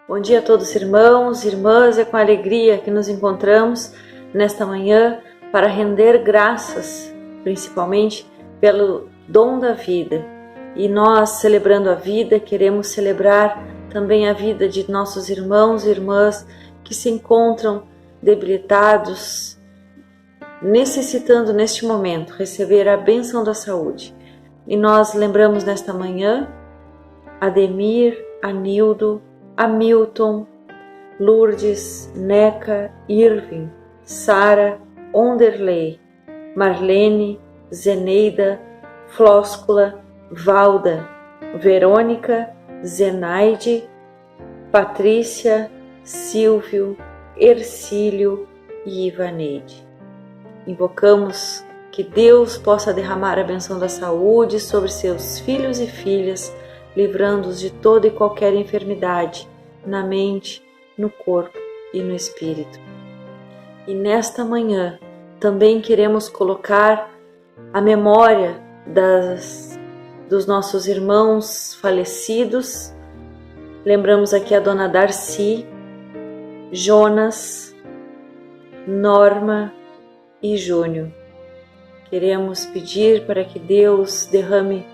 Bom dia a todos irmãos e irmãs, é com alegria que nos encontramos nesta manhã para render graças, principalmente pelo dom da vida. E nós, celebrando a vida, queremos celebrar também a vida de nossos irmãos e irmãs que se encontram debilitados, necessitando neste momento receber a bênção da saúde. E nós lembramos nesta manhã Ademir, Anildo, Hamilton, Lourdes, Neca, Irving, Sara, Onderley, Marlene, Zeneida, Flóscula, Valda, Verônica, Zenaide, Patrícia, Silvio, Ercílio e Ivaneide. Invocamos que Deus possa derramar a bênção da saúde sobre seus filhos e filhas, livrando-os de toda e qualquer enfermidade, na mente, no corpo e no espírito. E nesta manhã também queremos colocar a memória dos nossos irmãos falecidos. Lembramos aqui a dona Darcy, Jonas, Norma e Júnior. Queremos pedir para que Deus derrame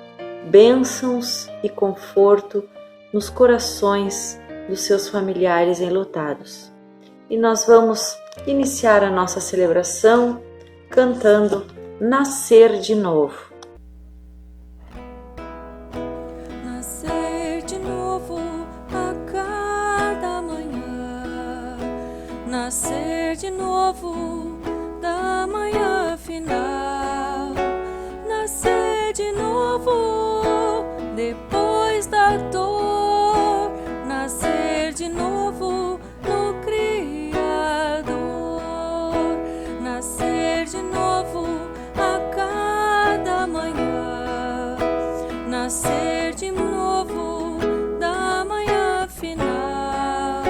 bênçãos e conforto nos corações dos seus familiares enlutados. E nós vamos iniciar a nossa celebração cantando Nascer de Novo. Nascer de novo a cada manhã, nascer de novo da manhã final, nascer de novo depois da dor, nascer de novo no Criador, nascer de novo a cada manhã, nascer de novo da manhã final,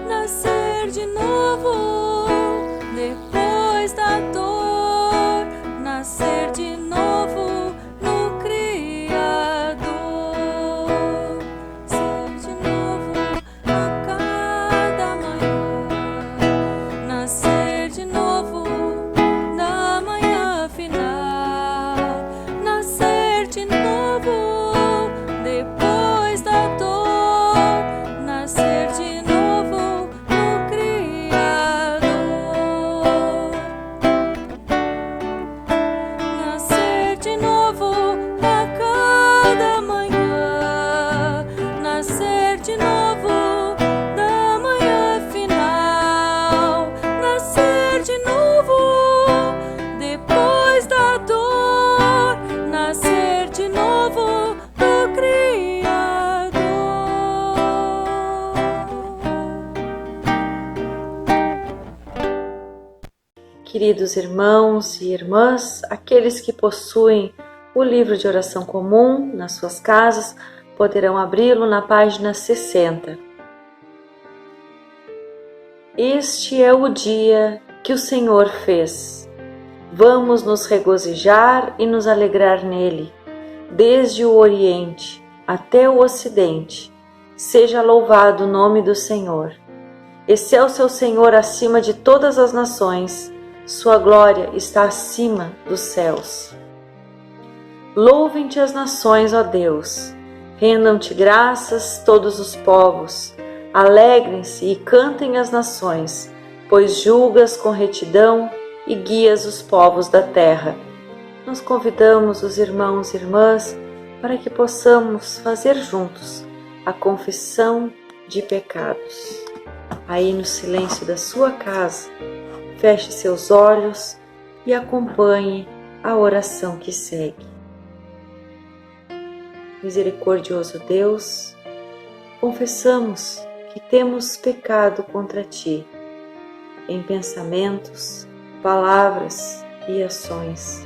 nascer de novo depois da dor, nascer de novo no Criador, nascer de novo a cada manhã, nascer de novo da manhã final, nascer de novo depois da dor, nascer de novo no Criador, nascer de novo a cada manhã, nascer de novo da manhã final, nascer de novo depois da dor, nascer de novo no Criador. Queridos irmãos e irmãs, aqueles que possuem o livro de oração comum nas suas casas poderão abri-lo na página 60. Este é o dia que o Senhor fez. Vamos nos regozijar e nos alegrar nele, desde o Oriente até o Ocidente. Seja louvado o nome do Senhor. Excelso é o Senhor acima de todas as nações, sua glória está acima dos céus. Louvem-te as nações, ó Deus, rendam-te graças todos os povos, alegrem-se e cantem as nações, pois julgas com retidão e guias os povos da terra. Nós convidamos os irmãos e irmãs para que possamos fazer juntos a confissão de pecados. Aí no silêncio da sua casa, feche seus olhos e acompanhe a oração que segue. Misericordioso Deus, confessamos que temos pecado contra Ti, em pensamentos, palavras e ações.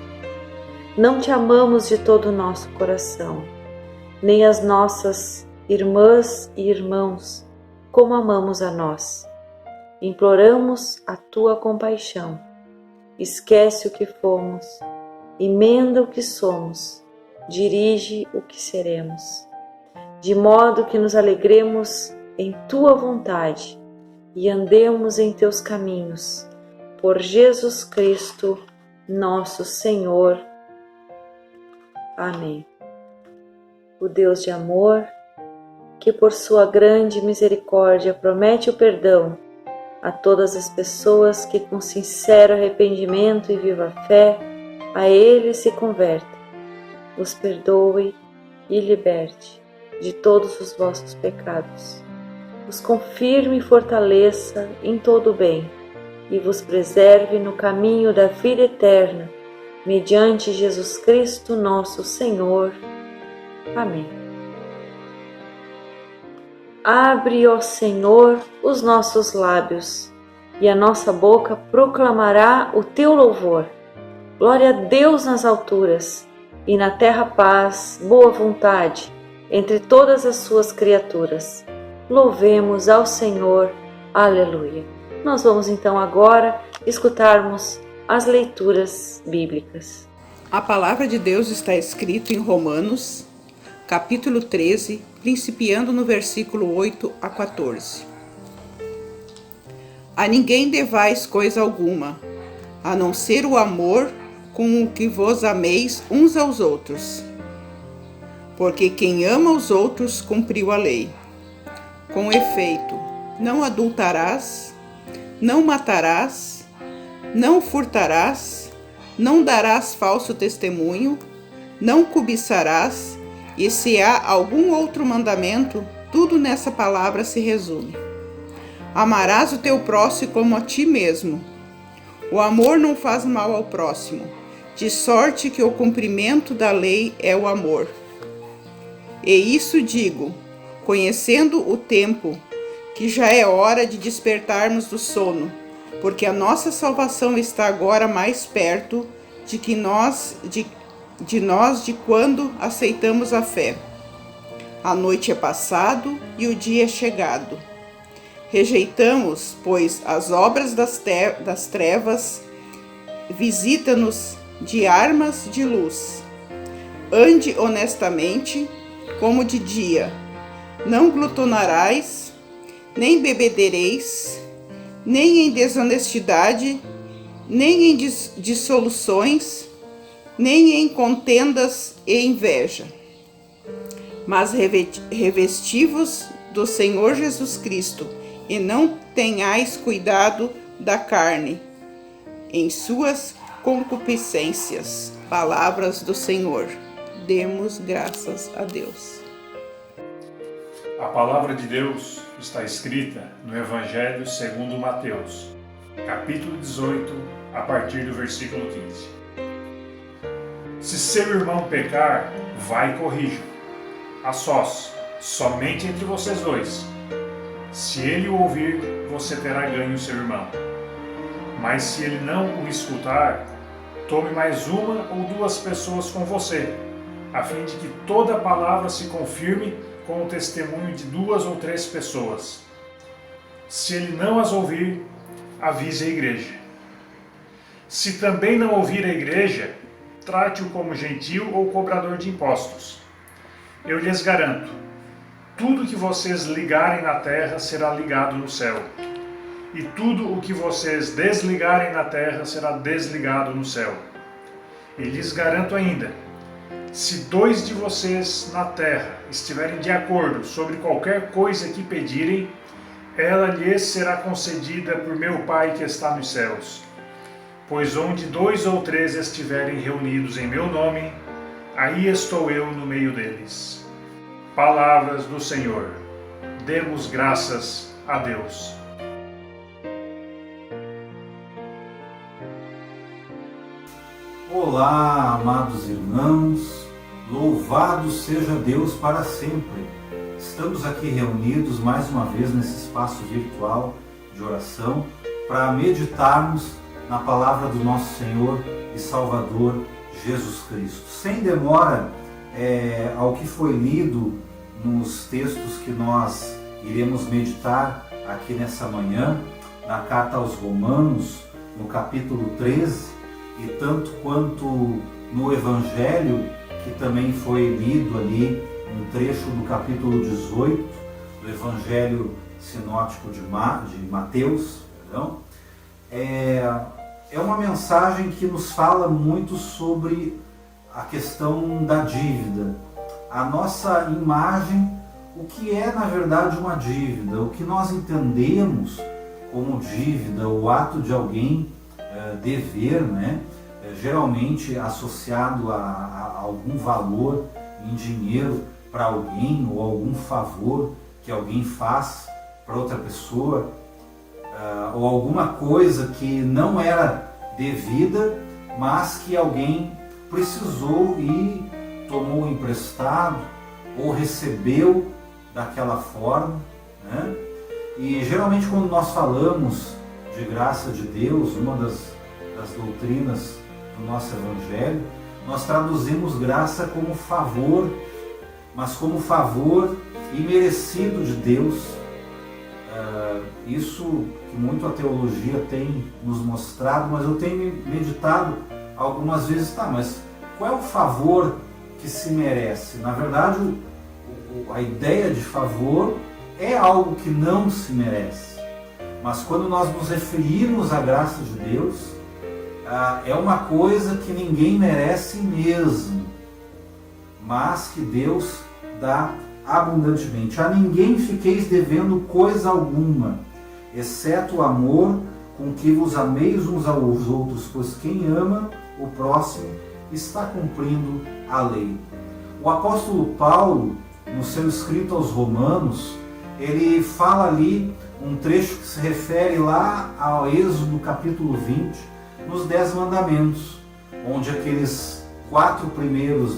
Não Te amamos de todo o nosso coração, nem as nossas irmãs e irmãos como amamos a nós. Imploramos a Tua compaixão. Esquece o que fomos, emenda o que somos dirige o que seremos, de modo que nos alegremos em Tua vontade e andemos em Teus caminhos, por Jesus Cristo, nosso Senhor. Amém. O Deus de amor, que por sua grande misericórdia promete o perdão a todas as pessoas que com sincero arrependimento e viva fé a Ele se convertem, os perdoe e liberte de todos os vossos pecados, os confirme e fortaleça em todo o bem e vos preserve no caminho da vida eterna, mediante Jesus Cristo nosso Senhor. Amém. Abre, ó Senhor, os nossos lábios, e a nossa boca proclamará o Teu louvor. Glória a Deus nas alturas, e na terra paz, boa vontade, entre todas as suas criaturas. Louvemos ao Senhor. Aleluia. Nós vamos então agora escutarmos as leituras bíblicas. A palavra de Deus está escrita em Romanos, capítulo 13, principiando no versículo 8 a 14. A ninguém devais coisa alguma, a não ser o amor com o que vos ameis uns aos outros. Porque quem ama os outros cumpriu a lei. Com efeito, não adulterarás, não matarás, não furtarás, não darás falso testemunho, não cobiçarás, e se há algum outro mandamento, tudo nessa palavra se resume. Amarás o teu próximo como a ti mesmo. O amor não faz mal ao próximo, de sorte que o cumprimento da lei é o amor. E isso digo, conhecendo o tempo, que já é hora de despertarmos do sono, porque a nossa salvação está agora mais perto de nós de quando aceitamos a fé. A noite é passado e o dia é chegado. Rejeitamos, pois, as obras das trevas, visita-nos de armas de luz. Ande honestamente, como de dia. Não glutonarás, nem bebedereis, nem em desonestidade, nem em dissoluções, nem em contendas e inveja. Mas revesti-vos do Senhor Jesus Cristo, e não tenhais cuidado da carne, em suas concupiscências. Palavras do Senhor. Demos graças a Deus. A palavra de Deus está escrita no Evangelho segundo Mateus, capítulo 18, a partir do versículo 15. Se seu irmão pecar, vai e corrija, a sós, somente entre vocês dois. Se ele o ouvir, você terá ganho seu irmão. Mas se ele não o escutar, tome mais uma ou duas pessoas com você, a fim de que toda palavra se confirme com o testemunho de 2 ou 3 pessoas. Se ele não as ouvir, avise a igreja. Se também não ouvir a igreja, trate-o como gentil ou cobrador de impostos. Eu lhes garanto, tudo que vocês ligarem na terra será ligado no céu, e tudo o que vocês desligarem na terra será desligado no céu. E lhes garanto ainda, se 2 de vocês na terra estiverem de acordo sobre qualquer coisa que pedirem, ela lhes será concedida por meu Pai que está nos céus. Pois onde 2 ou 3 estiverem reunidos em meu nome, aí estou eu no meio deles. Palavras do Senhor. Demos graças a Deus. Olá, amados irmãos, louvado seja Deus para sempre. Estamos aqui reunidos mais uma vez nesse espaço virtual de oração para meditarmos na palavra do nosso Senhor e Salvador Jesus Cristo. Sem demora ao que foi lido nos textos que nós iremos meditar aqui nessa manhã, na carta aos Romanos, no capítulo 13, e tanto quanto no Evangelho que também foi lido ali, um trecho do capítulo 18 do Evangelho Sinótico de Mateus, é uma mensagem que nos fala muito sobre a questão da dívida, a nossa imagem, o que é na verdade uma dívida, o que nós entendemos como dívida, o ato de alguém dever, né? Geralmente associado a algum valor em dinheiro para alguém, ou algum favor que alguém faz para outra pessoa, ou alguma coisa que não era devida, mas que alguém precisou e tomou emprestado ou recebeu daquela forma, né? E geralmente quando nós falamos de graça de Deus, uma das doutrinas do nosso Evangelho, nós traduzimos graça como favor, mas como favor imerecido de Deus. Isso que muito a teologia tem nos mostrado, mas eu tenho meditado algumas vezes, mas qual é o favor que se merece? Na verdade, a ideia de favor é algo que não se merece. Mas quando nós nos referirmos à graça de Deus, é uma coisa que ninguém merece mesmo, mas que Deus dá abundantemente. A ninguém fiqueis devendo coisa alguma, exceto o amor com que vos ameis uns aos outros, pois quem ama o próximo está cumprindo a lei. O apóstolo Paulo, no seu escrito aos Romanos, ele fala ali um trecho que se refere lá ao Êxodo capítulo 20, nos 10 mandamentos, onde aqueles 4 primeiros,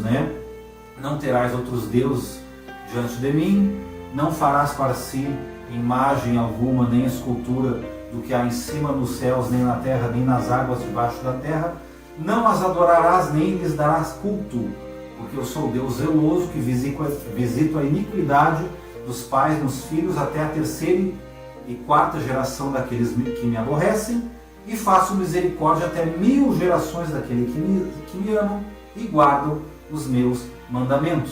não terás outros deuses diante de mim, não farás para si imagem alguma, nem escultura do que há em cima nos céus, nem na terra, nem nas águas debaixo da terra, não as adorarás, nem lhes darás culto, porque eu sou Deus zeloso, que visito a iniquidade dos pais nos filhos até a 3ª e 4ª geração daqueles que me aborrecem, e faço misericórdia até 1000 gerações daqueles que me amam e guardam os meus mandamentos.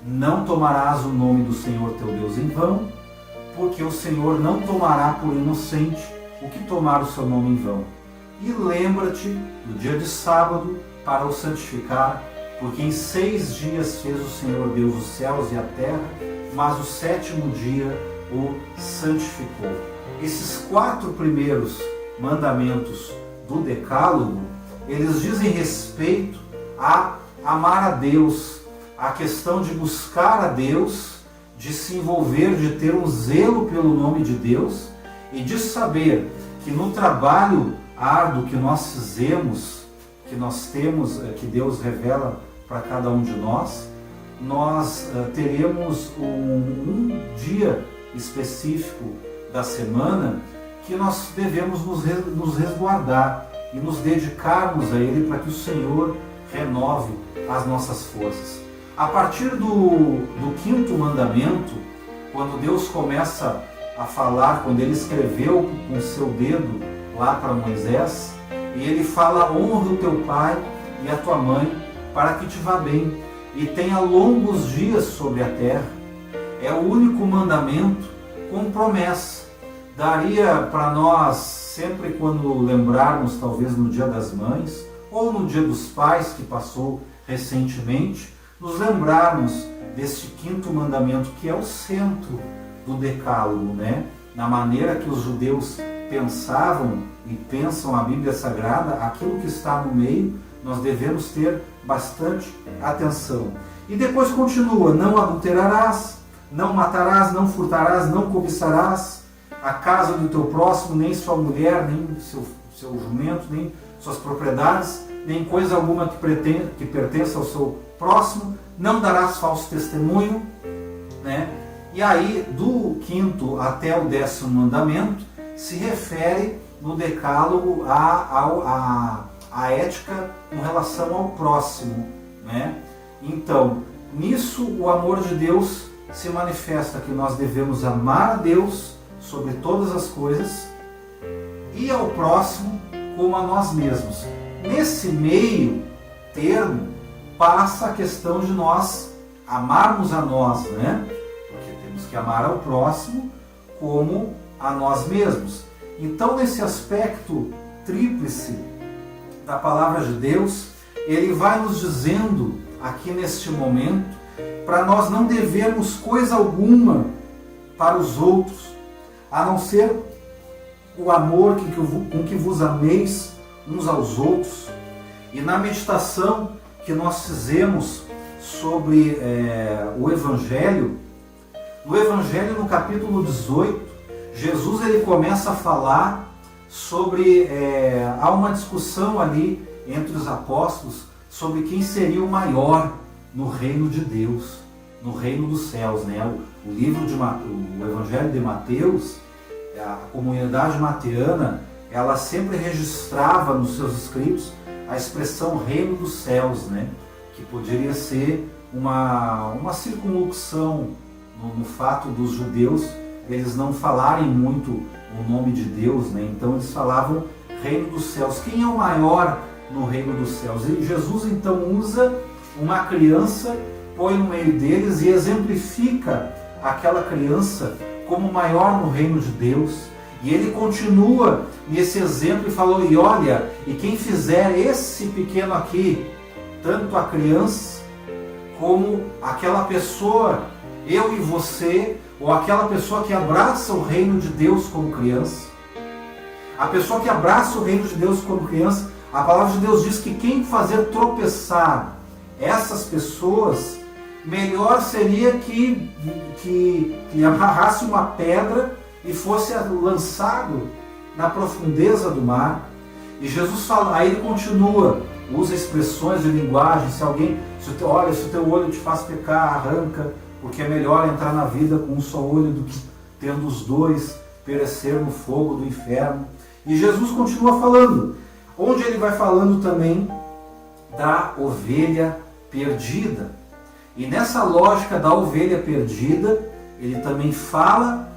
Não tomarás o nome do Senhor teu Deus em vão, porque o Senhor não tomará por inocente o que tomar o seu nome em vão. E lembra-te do dia de sábado para o santificar, porque em 6 dias fez o Senhor Deus os céus e a terra, mas o 7º dia o santificou. Esses 4 primeiros mandamentos do Decálogo, eles dizem respeito a amar a Deus, a questão de buscar a Deus, de se envolver, de ter um zelo pelo nome de Deus e de saber que no trabalho árduo que nós fizemos, que nós temos, que Deus revela para cada um de nós teremos um dia específico da semana que nós devemos nos resguardar e nos dedicarmos a Ele para que o Senhor renove as nossas forças. A partir do 5º mandamento, quando Deus começa a falar, quando Ele escreveu com o seu dedo lá para Moisés, e Ele fala: honra o teu pai e a tua mãe, para que te vá bem e tenha longos dias sobre a terra. É o único mandamento com promessa. Daria para nós, sempre quando lembrarmos, talvez no Dia das Mães, ou no Dia dos Pais, que passou recentemente, nos lembrarmos deste 5º mandamento, que é o centro do Decálogo, Na maneira que os judeus pensavam e pensam a Bíblia Sagrada, aquilo que está no meio, nós devemos ter bastante atenção. E depois continua: não adulterarás, não matarás, não furtarás, não cobiçarás a casa do teu próximo, nem sua mulher, nem seu jumento, nem suas propriedades, nem coisa alguma que pertença ao seu próximo, não darás falso testemunho, E aí, do 5º até o 10º mandamento, se refere no Decálogo à ética com relação ao próximo, Então, nisso o amor de Deus se manifesta, que nós devemos amar a Deus sobre todas as coisas e ao próximo como a nós mesmos. Nesse meio termo, passa a questão de nós amarmos a nós, né? Porque temos que amar ao próximo como a nós mesmos. Então, nesse aspecto tríplice da palavra de Deus, ele vai nos dizendo aqui neste momento para nós não devermos coisa alguma para os outros, a não ser o amor com que vos ameis uns aos outros. E na meditação que nós fizemos sobre o Evangelho, no Evangelho, no capítulo 18, Jesus ele começa a falar sobre, há uma discussão ali entre os apóstolos sobre quem seria o maior no reino de Deus, no reino dos céus, né? O Evangelho de Mateus, a comunidade mateana, ela sempre registrava nos seus escritos a expressão reino dos céus, né? Que poderia ser uma circunlocução no fato dos judeus eles não falarem muito o nome de Deus, né? Então eles falavam reino dos céus. Quem é o maior no reino dos céus? E Jesus então usa uma criança, põe no meio deles e exemplifica aquela criança como maior no reino de Deus. E ele continua nesse exemplo e falou, e olha, e quem fizer esse pequeno aqui, tanto a criança como aquela pessoa, eu e você, ou aquela pessoa que abraça o reino de Deus como criança, a pessoa que abraça o reino de Deus como criança, a palavra de Deus diz que quem fazer tropeçar essas pessoas, melhor seria que amarrasse uma pedra e fosse lançado na profundeza do mar. E Jesus fala, aí ele continua, usa expressões de linguagem, se o teu olho te faz pecar, arranca, porque é melhor entrar na vida com um só olho do que tendo os dois perecer no fogo do inferno. E Jesus continua falando, onde ele vai falando também da ovelha perdida. E nessa lógica da ovelha perdida, ele também fala,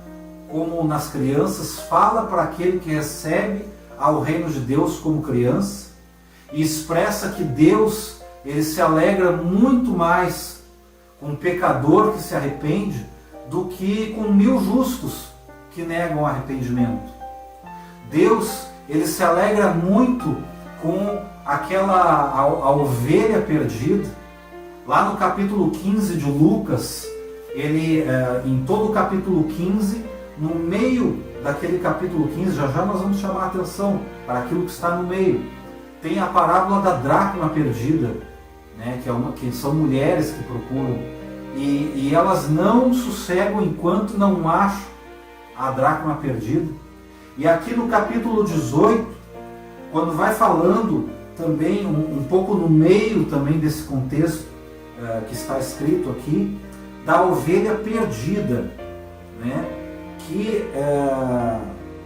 como nas crianças, fala para aquele que recebe ao reino de Deus como criança, e expressa que Deus ele se alegra muito mais com um pecador que se arrepende do que com 1000 justos que negam arrependimento. Deus ele se alegra muito com a ovelha perdida. Lá no capítulo 15 de Lucas, ele, em todo o capítulo 15, no meio daquele capítulo 15, já nós vamos chamar a atenção para aquilo que está no meio, tem a parábola da dracma perdida, né, que são mulheres que procuram, e elas não sossegam enquanto não acham a dracma perdida. E aqui no capítulo 18, quando vai falando também um pouco no meio também desse contexto que está escrito aqui, da ovelha perdida, né?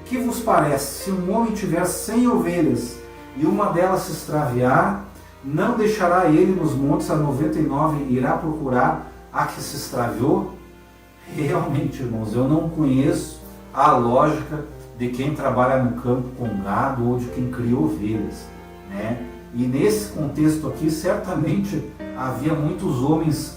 Que vos parece, se um homem tiver 100 ovelhas e uma delas se extraviar, não deixará ele nos montes a 99 e irá procurar a que se extraviou? Realmente, irmãos, eu não conheço a lógica de quem trabalha no campo com gado ou de quem cria ovelhas, né? E nesse contexto aqui, certamente havia muitos homens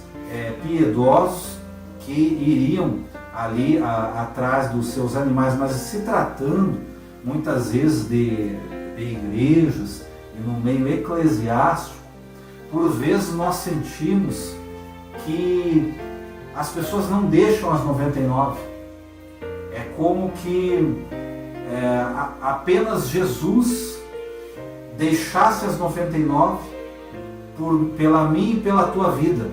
piedosos que iriam ali atrás dos seus animais, mas se tratando muitas vezes de igrejas e no meio eclesiástico, por vezes nós sentimos que as pessoas não deixam as 99. É como que apenas Jesus deixasse as 99 pela minha e pela tua vida.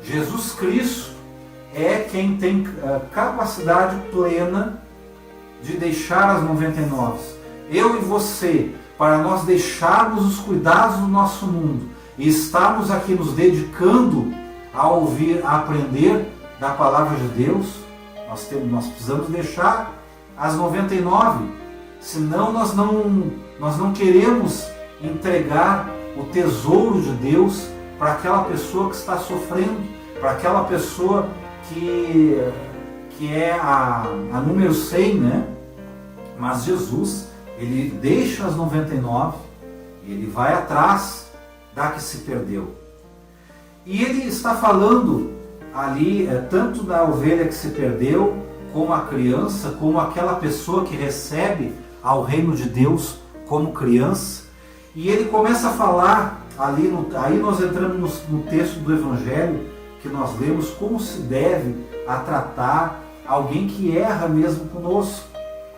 Jesus Cristo é quem tem capacidade plena de deixar as 99. Eu e você, para nós deixarmos os cuidados do nosso mundo e estarmos aqui nos dedicando a ouvir, a aprender da palavra de Deus, nós precisamos deixar as 99, senão nós não queremos entregar o tesouro de Deus para aquela pessoa que está sofrendo, para aquela pessoa que é a número 100, né? Mas Jesus, ele deixa as 99 e ele vai atrás da que se perdeu. E ele está falando ali tanto da ovelha que se perdeu, como a criança, como aquela pessoa que recebe ao reino de Deus como criança. E ele começa a falar ali, aí nós entramos no texto do Evangelho que nós lemos, como se deve a tratar alguém que erra mesmo conosco,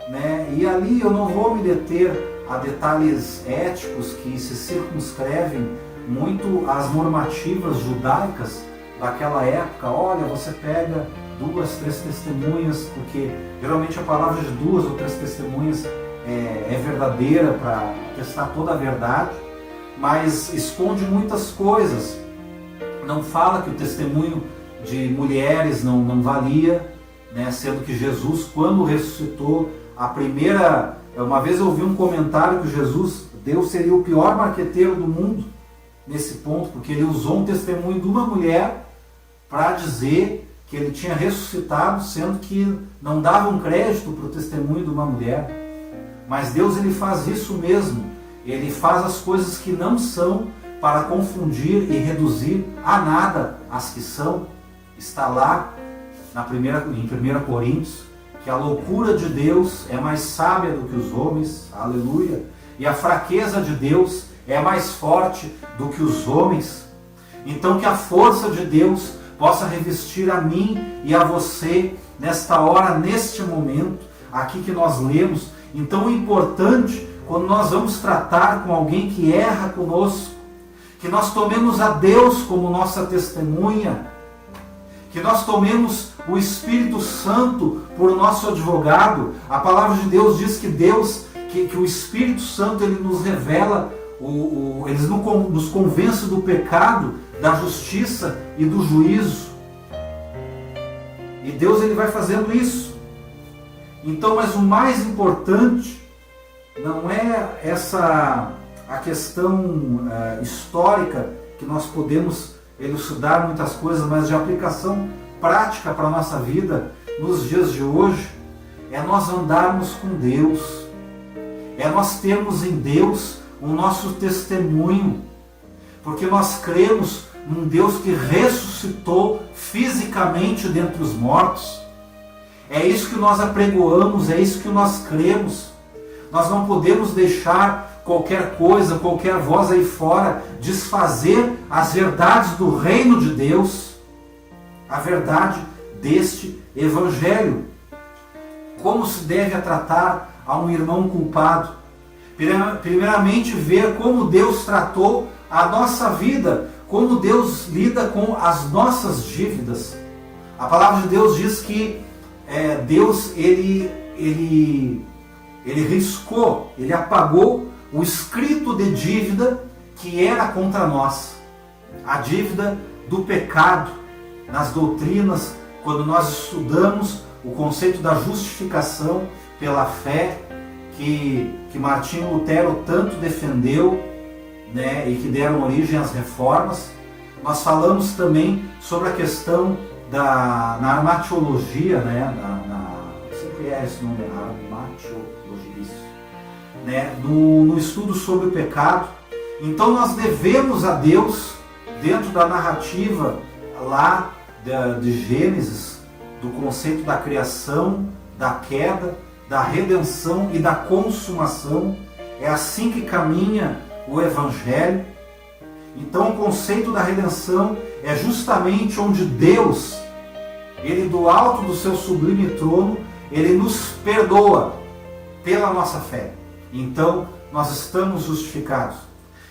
né? E ali eu não vou me deter a detalhes éticos que se circunscrevem muito às normativas judaicas daquela época. Olha, você pega 2, 3 testemunhas, porque geralmente a palavra de 2 ou 3 testemunhas é verdadeira para testar toda a verdade, mas esconde muitas coisas. Não fala que o testemunho de mulheres não valia, né? Sendo que Jesus, quando ressuscitou, uma vez eu ouvi um comentário que Deus seria o pior marqueteiro do mundo nesse ponto, porque ele usou um testemunho de uma mulher para dizer que ele tinha ressuscitado, sendo que não dava um crédito para o testemunho de uma mulher. Mas Deus, ele faz isso mesmo. Ele faz as coisas que não são para confundir e reduzir a nada as que são. Está lá em 1 Coríntios, que a loucura de Deus é mais sábia do que os homens, aleluia, e a fraqueza de Deus é mais forte do que os homens. Então que a força de Deus possa revestir a mim e a você nesta hora, neste momento, aqui que nós lemos. Então o importante, quando nós vamos tratar com alguém que erra conosco, que nós tomemos a Deus como nossa testemunha, que nós tomemos o Espírito Santo por nosso advogado. A palavra de Deus diz que que o Espírito Santo, ele nos revela, ele nos convence do pecado, da justiça e do juízo. E Deus, ele vai fazendo isso. Então, mas o mais importante não é a questão histórica, que nós podemos elucidar muitas coisas, mas de aplicação prática para a nossa vida nos dias de hoje, é nós andarmos com Deus, é nós termos em Deus o nosso testemunho, porque nós cremos num Deus que ressuscitou fisicamente dentre os mortos. É isso que nós apregoamos, é isso que nós cremos. Nós não podemos deixar qualquer coisa, qualquer voz aí fora desfazer as verdades do reino de Deus, a verdade deste Evangelho. Como se deve tratar a um irmão culpado? Primeiramente, ver como Deus tratou a nossa vida, como Deus lida com as nossas dívidas. A palavra de Deus diz que Deus, ele riscou, ele apagou o escrito de dívida que era contra nós. A dívida do pecado. Nas doutrinas, quando nós estudamos o conceito da justificação pela fé, que Martinho Lutero tanto defendeu, né, e que deram origem às reformas, nós falamos também sobre a questão na armatiologia, né, sempre é esse nome, armatiologia, isso, né, no estudo sobre o pecado. Então nós devemos a Deus, dentro da narrativa lá de Gênesis, do conceito da criação, da queda, da redenção e da consumação. É assim que caminha o Evangelho. Então o conceito da redenção é justamente onde Deus, ele do alto do seu sublime trono, ele nos perdoa pela nossa fé. Então nós estamos justificados.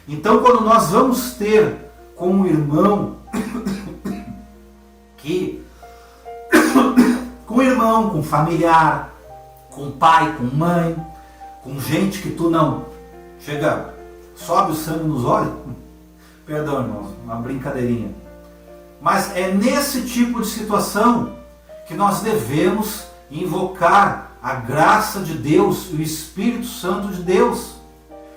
Então quando nós vamos ter com um irmão com irmão, com familiar, com pai, com mãe, com gente que tu não chega, sobe o sangue nos olhos, perdão, irmãos, uma brincadeirinha, mas é nesse tipo de situação que nós devemos invocar a graça de Deus e o Espírito Santo de Deus,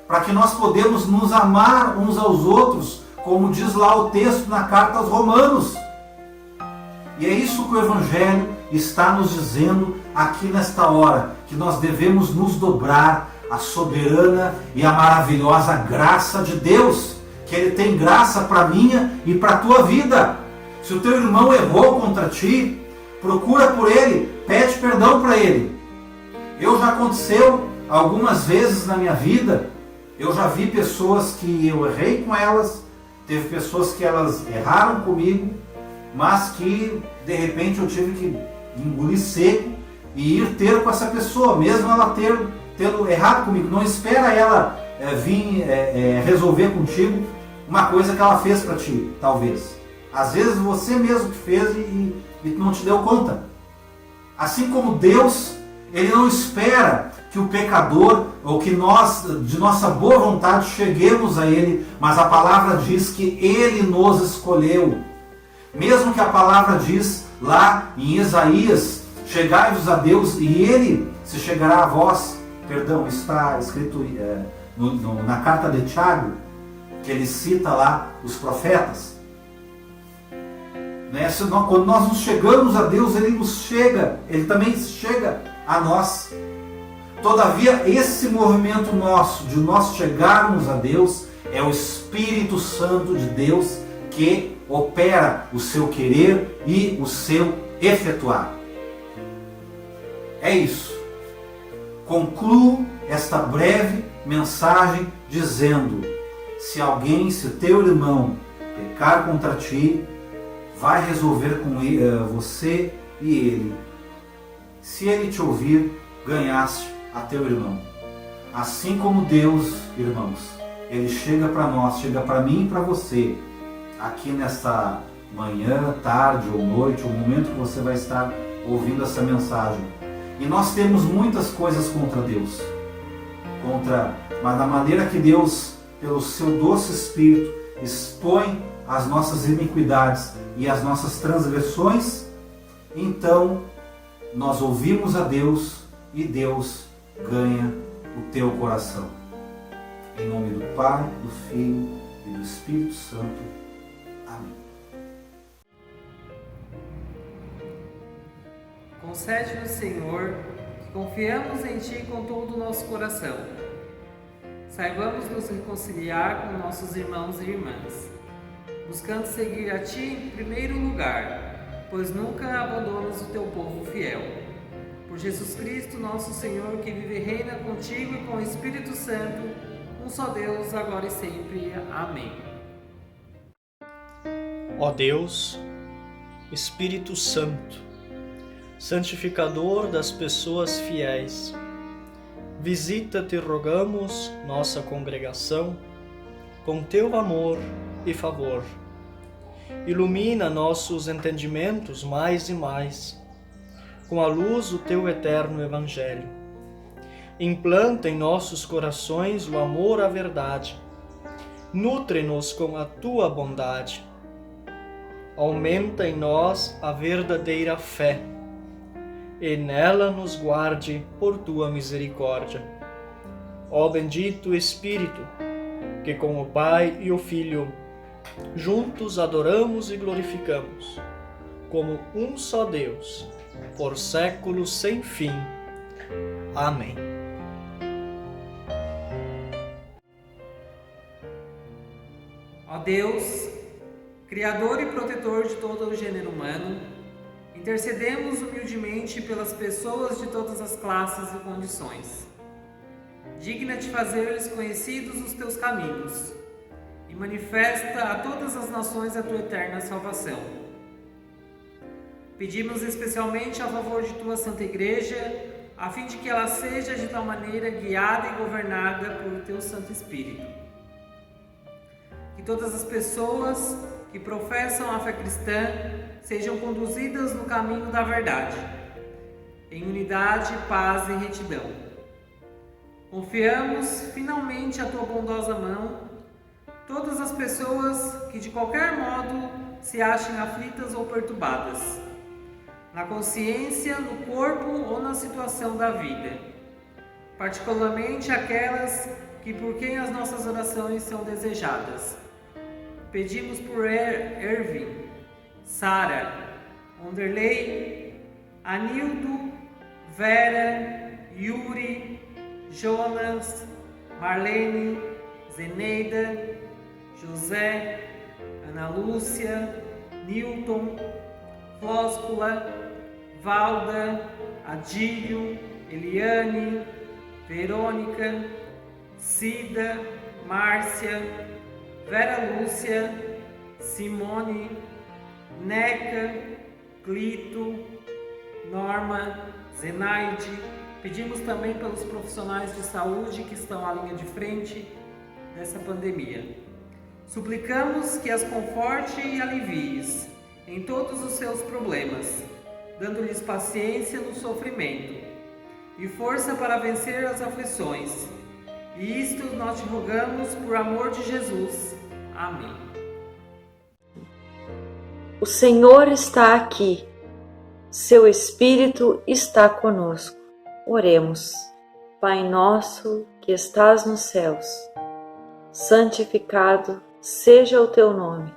para que nós podemos nos amar uns aos outros, como diz lá o texto na carta aos Romanos. E é isso que o Evangelho está nos dizendo aqui nesta hora, que nós devemos nos dobrar à soberana e à maravilhosa graça de Deus, que Ele tem graça para a minha e para a tua vida. Se o teu irmão errou contra ti, procura por ele, pede perdão para ele. Já aconteceu algumas vezes na minha vida, eu já vi pessoas que eu errei com elas, teve pessoas que elas erraram comigo, mas que de repente eu tive que engolir seco e ir ter com essa pessoa, mesmo ela tendo errado comigo. Não espera ela vir resolver contigo uma coisa que ela fez para ti, talvez. Às vezes você mesmo que fez e não te deu conta. Assim como Deus, Ele não espera que o pecador, ou que nós, de nossa boa vontade, cheguemos a Ele, mas a palavra diz que Ele nos escolheu. Mesmo que a palavra diz lá em Isaías, chegai-vos a Deus e Ele se chegará a vós. Perdão, está escrito na carta de Tiago, que ele cita lá os profetas. Quando nós nos chegamos a Deus, Ele também chega a nós. Todavia, esse movimento nosso, de nós chegarmos a Deus, é o Espírito Santo de Deus que opera o seu querer e o seu efetuar. É isso. Concluo esta breve mensagem dizendo: se teu irmão pecar contra ti, vai resolver com você e ele. Se ele te ouvir, ganhaste a teu irmão. Assim como Deus, irmãos, Ele chega para nós, chega para mim e para você, aqui nesta manhã, tarde ou noite, o momento que você vai estar ouvindo essa mensagem. E nós temos muitas coisas contra Deus, mas da maneira que Deus, pelo seu doce Espírito, expõe as nossas iniquidades e as nossas transgressões, então nós ouvimos a Deus e Deus ganha o teu coração. Em nome do Pai, do Filho e do Espírito Santo. Amém. Concede-nos, Senhor, que confiamos em Ti com todo o nosso coração. Saibamos nos reconciliar com nossos irmãos e irmãs, buscando seguir a Ti em primeiro lugar, pois nunca abandonas o Teu povo fiel. Por Jesus Cristo, nosso Senhor, que vive e reina contigo e com o Espírito Santo, um só Deus, agora e sempre. Amém. Ó Deus, Espírito Santo, santificador das pessoas fiéis, visita, te rogamos, nossa congregação, com teu amor e favor. Ilumina nossos entendimentos mais e mais, com a luz do teu eterno Evangelho. Implanta em nossos corações o amor à verdade. Nutre-nos com a tua bondade. Aumenta em nós a verdadeira fé, e nela nos guarde por tua misericórdia. Ó bendito Espírito, que com o Pai e o Filho juntos adoramos e glorificamos, como um só Deus, por séculos sem fim. Amém. Ó Deus, Criador e protetor de todo o gênero humano, intercedemos humildemente pelas pessoas de todas as classes e condições. Digna-te fazer-lhes conhecidos os teus caminhos e manifesta a todas as nações a tua eterna salvação. Pedimos especialmente a favor de tua Santa Igreja, a fim de que ela seja de tal maneira guiada e governada por teu Santo Espírito. Que todas as pessoas que professam a fé cristã sejam conduzidas no caminho da verdade, em unidade, paz e retidão. Confiamos finalmente à tua bondosa mão todas as pessoas que de qualquer modo se achem aflitas ou perturbadas, na consciência, no corpo ou na situação da vida, particularmente aquelas que por quem as nossas orações são desejadas. Pedimos por Ervin, Sara, Onderley, Anildo, Vera, Yuri, Jonas, Marlene, Zeneida, José, Ana Lúcia, Newton, Flóscula, Valda, Adílio, Eliane, Verônica, Cida, Márcia, Vera Lúcia, Simone, Neca, Clito, Norma, Zenaide. Pedimos também pelos profissionais de saúde que estão à linha de frente dessa pandemia. Suplicamos que as conforte e alivies em todos os seus problemas, dando-lhes paciência no sofrimento e força para vencer as aflições. E isto nós te rogamos por amor de Jesus. Amém. O Senhor está aqui, seu Espírito está conosco. Oremos. Pai nosso que estás nos céus, santificado seja o teu nome.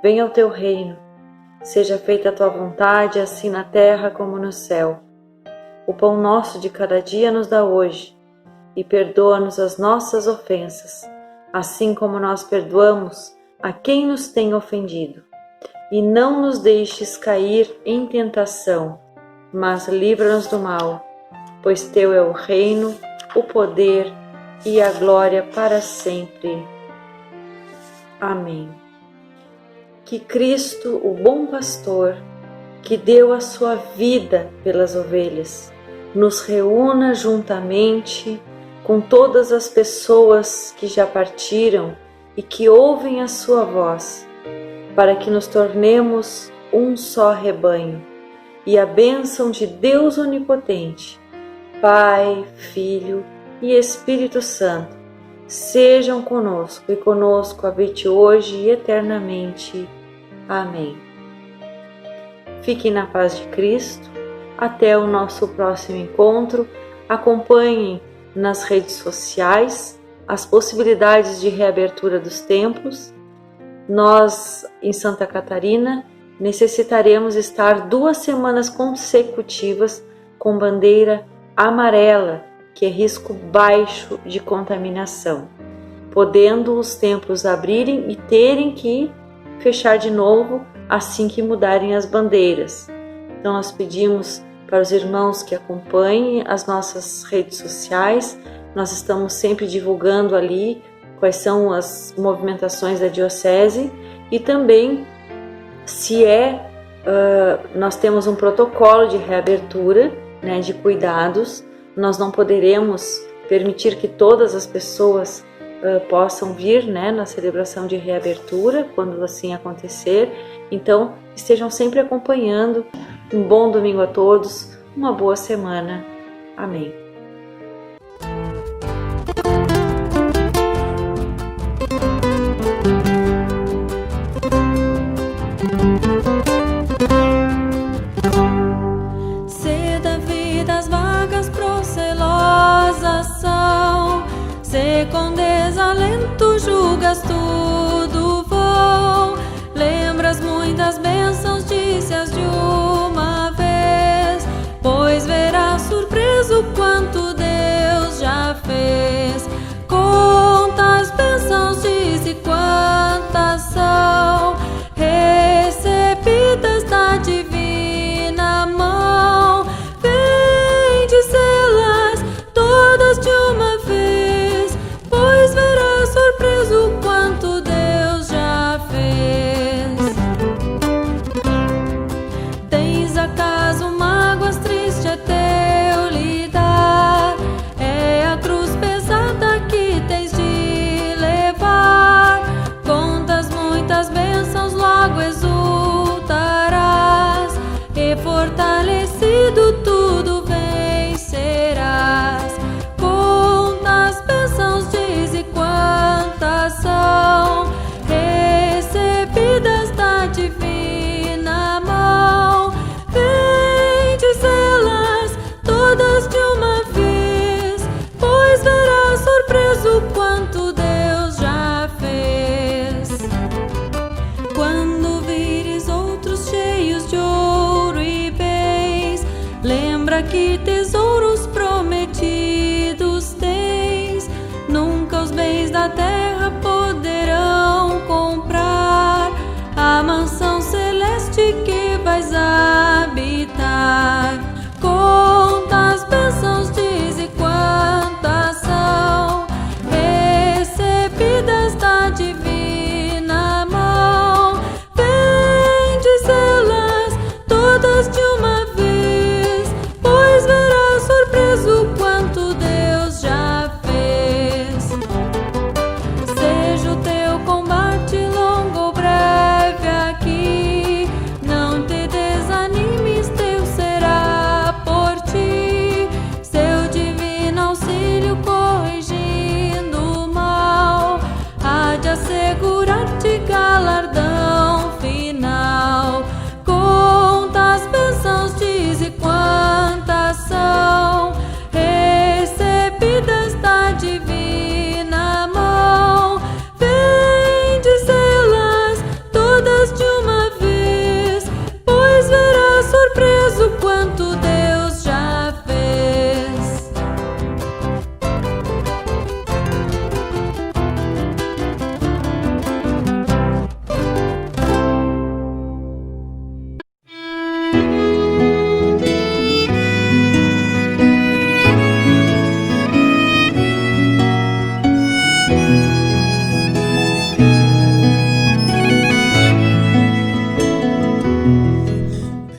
Venha o teu reino, seja feita a tua vontade, assim na terra como no céu. O pão nosso de cada dia nos dá hoje, e perdoa-nos as nossas ofensas, assim como nós perdoamos a quem nos tem ofendido. E não nos deixes cair em tentação, mas livra-nos do mal, pois teu é o reino, o poder e a glória para sempre. Amém. Que Cristo, o bom pastor, que deu a sua vida pelas ovelhas, nos reúna juntamente com todas as pessoas que já partiram e que ouvem a sua voz, para que nos tornemos um só rebanho, e a bênção de Deus Onipotente, Pai, Filho e Espírito Santo, sejam conosco e conosco habite hoje e eternamente. Amém. Fiquem na paz de Cristo. Até o nosso próximo encontro. Acompanhem nas redes sociais as possibilidades de reabertura dos templos. Nós, em Santa Catarina, necessitaremos estar 2 semanas consecutivas com bandeira amarela, que é risco baixo de contaminação, podendo os templos abrirem e terem que fechar de novo assim que mudarem as bandeiras. Então nós pedimos para os irmãos que acompanhem as nossas redes sociais. Nós estamos sempre divulgando ali quais são as movimentações da Diocese e também se nós temos um protocolo de reabertura, né, de cuidados. Nós não poderemos permitir que todas as pessoas possam vir, né, na celebração de reabertura, quando assim acontecer. Então, estejam sempre acompanhando. Um bom domingo a todos, uma boa semana. Amém. Se da vida as vagas procelosas são, se com desalento julgas tudo vão, lembras muitas bênçãos, disse-as de uma vez, pois verás surpreso quanto Deus já fez. Conta as bênçãos, dize quantas são, recebidas da divina mão. Vem dizê-las todas de uma vez, pois verás surpreso quanto Deus já fez. Tens acaso mágoas, triste é teu lidar, é a cruz pesada que tens de levar. Contas muitas bênçãos, logo exultarás, e fortalecido tudo vencerás. Contas bênçãos, dize quantas são, recebidas da divina mão. Vem dizê-las todas de uma vez, pois verás surpreso quanto Deus já fez. Quando vires outros cheios de ouro e bens, lembra que tesouro